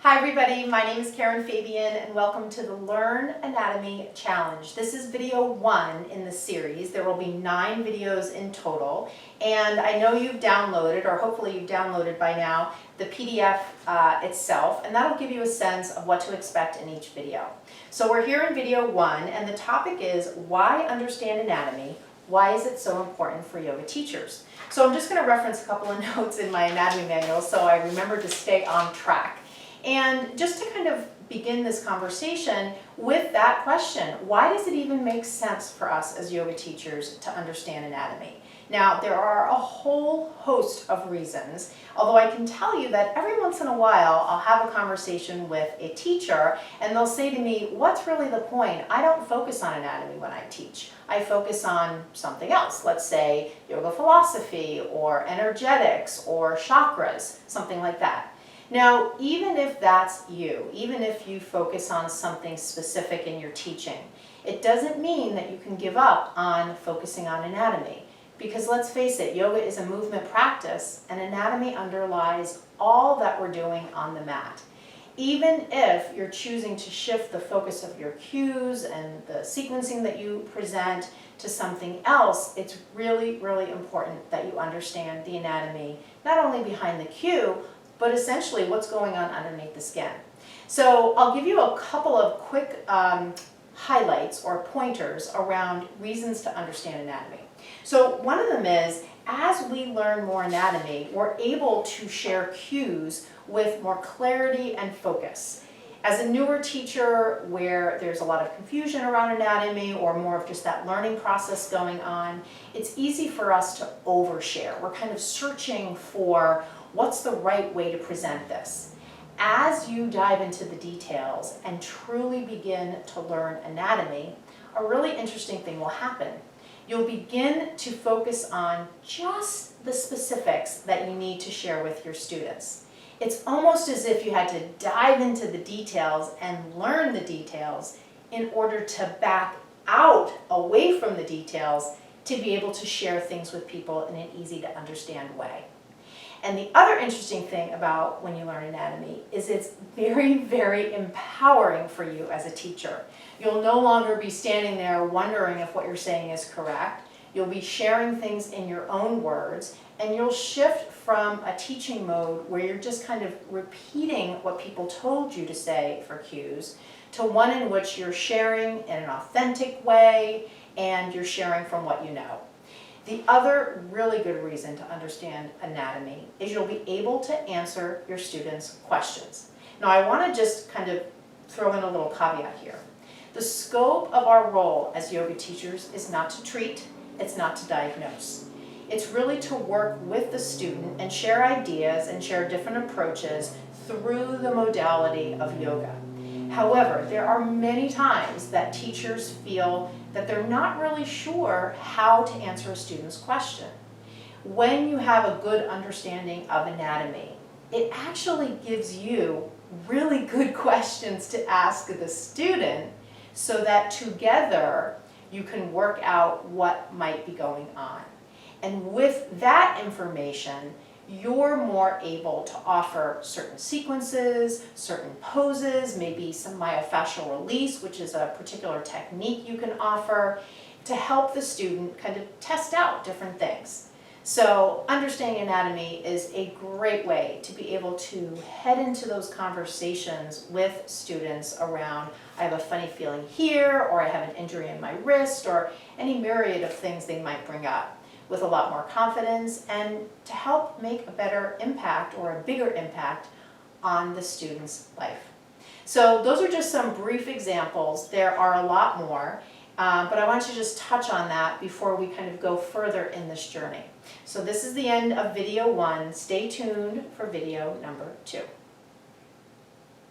Hi everybody, my name is Karen Fabian and welcome to the Learn Anatomy Challenge. This is video 1 in the series. There will be 9 videos in total, and I know you've downloaded, or hopefully you've downloaded by now, the PDF itself, and that'll give you a sense of what to expect in each video. So we're here in video 1, and the topic is why understand anatomy? Why is it so important for yoga teachers? So I'm just going to reference a couple of notes in my anatomy manual so I remember to stay on track. And just to kind of begin this conversation with that question, why does it even make sense for us as yoga teachers to understand anatomy? Now, there are a whole host of reasons, although I can tell you that every once in a while I'll have a conversation with a teacher and they'll say to me, what's really the point? I don't focus on anatomy when I teach. I focus on something else, let's say yoga philosophy or energetics or chakras, something like that. Now, even if that's you, even if you focus on something specific in your teaching, it doesn't mean that you can give up on focusing on anatomy. Because let's face it, yoga is a movement practice and anatomy underlies all that we're doing on the mat. Even if you're choosing to shift the focus of your cues and the sequencing that you present to something else, it's really, really important that you understand the anatomy, not only behind the cue, but essentially what's going on underneath the skin. So I'll give you a couple of quick highlights or pointers around reasons to understand anatomy. So one of them is, as we learn more anatomy, we're able to share cues with more clarity and focus. As a newer teacher where there's a lot of confusion around anatomy or more of just that learning process going on, it's easy for us to overshare. We're kind of searching for what's the right way to present this. As you dive into the details and truly begin to learn anatomy, a really interesting thing will happen. You'll begin to focus on just the specifics that you need to share with your students. It's almost as if you had to dive into the details and learn the details in order to back out away from the details to be able to share things with people in an easy to understand way. And the other interesting thing about when you learn anatomy is it's very, very empowering for you as a teacher. You'll no longer be standing there wondering if what you're saying is correct. You'll be sharing things in your own words, and you'll shift from a teaching mode where you're just kind of repeating what people told you to say for cues to one in which you're sharing in an authentic way and you're sharing from what you know. The other really good reason to understand anatomy is you'll be able to answer your students' questions. Now I want to just kind of throw in a little caveat here. The scope of our role as yoga teachers is not to treat, it's not to diagnose. It's really to work with the student and share ideas and share different approaches through the modality of yoga. However, there are many times that teachers feel that they're not really sure how to answer a student's question. When you have a good understanding of anatomy, it actually gives you really good questions to ask the student so that together you can work out what might be going on. And with that information, you're more able to offer certain sequences, certain poses, maybe some myofascial release, which is a particular technique you can offer to help the student kind of test out different things. So understanding anatomy is a great way to be able to head into those conversations with students around, I have a funny feeling here, or I have an injury in my wrist, or any myriad of things they might bring up, with a lot more confidence and to help make a better impact or a bigger impact on the student's life. So those are just some brief examples. There are a lot more, but I want to just touch on that before we kind of go further in this journey. So this is the end of video 1. Stay tuned for video number 2.